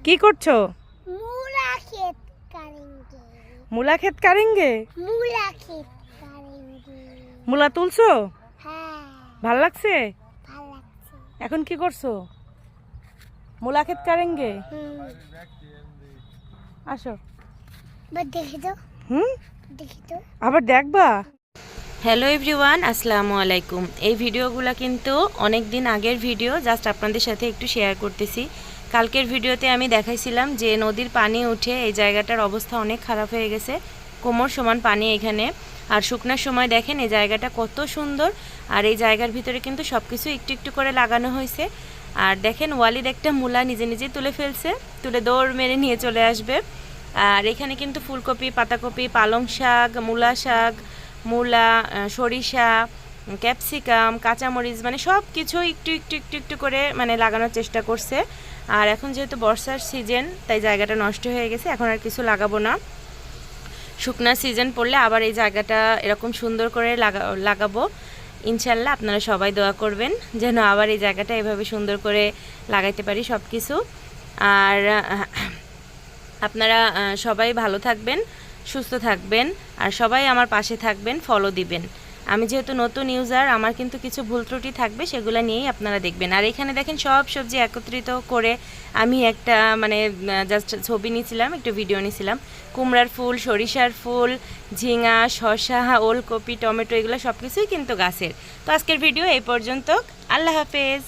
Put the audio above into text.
কি করছো? मूला खेत करेंगे। মূলা ক্ষেত কারেঙ্গে? मूला खेत करेंगे। মূলা তুলছো? হ্যাঁ, ভাল লাগছে? ভালো লাগছে। এখন কি করছো? মূলা ক্ষেত কারেঙ্গে? আসো। দেখি তো, দেখি তো। আবার দেখবা? হ্যালো এভরিওয়ান, আসসালামু আলাইকুম। এই ভিডিওগুলো কিন্তু অনেক দিন আগের ভিডিও, জাস্ট আপনাদের সাথে একটু শেয়ার করতেছি। কালকের ভিডিওতে আমি দেখাইছিলাম যে নদীর পানি উঠে এই জায়গাটার অবস্থা অনেক খারাপ হয়ে গেছে, কোমর সমান পানি এখানে। আর শুকনার সময় দেখেন এই জায়গাটা কত সুন্দর, আর এই জায়গার ভিতরে কিন্তু সব কিছু একটু একটু করে লাগানো হয়েছে। আর দেখেন ওয়ালিদ একটা মূলা নিজে নিজেই তুলে ফেলছে, তুলে দৌড় মেরে নিয়ে চলে আসবে। আর এখানে কিন্তু ফুলকপি, পাতাকপি, পালং শাক, মূলা শাক, মূলা, সরিষা, ক্যাপসিকাম, কাঁচামরিচ, মানে সব কিছু একটু একটু একটু একটু করে মানে লাগানোর চেষ্টা করছে। আর এখন যেহেতু বর্ষার সিজন, তাই জায়গাটা নষ্ট হয়ে গেছে, এখন আর কিছু লাগাবো না। শুকনা সিজন পড়লে আবার এই জায়গাটা এরকম সুন্দর করে লাগাবো ইনশাল্লাহ। আপনারা সবাই দোয়া করবেন যেন আবার এই জায়গাটা এভাবে সুন্দর করে লাগাইতে পারি সব কিছু। আর আপনারা সবাই ভালো থাকবেন, সুস্থ থাকবেন, আর সবাই আমার পাশে থাকবেন, ফলো দিবেন। আমি যেহেতু নতুন ইউজার, আমার কিন্তু কিছু ভুল ত্রুটি থাকবে, সেগুলো নিয়েই আপনারা দেখবেন। আর এখানে দেখেন সব সবজি একত্রিত করে আমি একটা মানে জাস্ট ছবি নিয়েছিলাম, একটু ভিডিও নিয়েছিলাম। কুমড়ার ফুল, সরিষার ফুল, ঝিঙা, শসা, ওলকপি, টমেটো, এগুলো সব কিছুই কিন্তু গাছের। তো আজকের ভিডিও এই পর্যন্ত। আল্লাহ হাফেজ।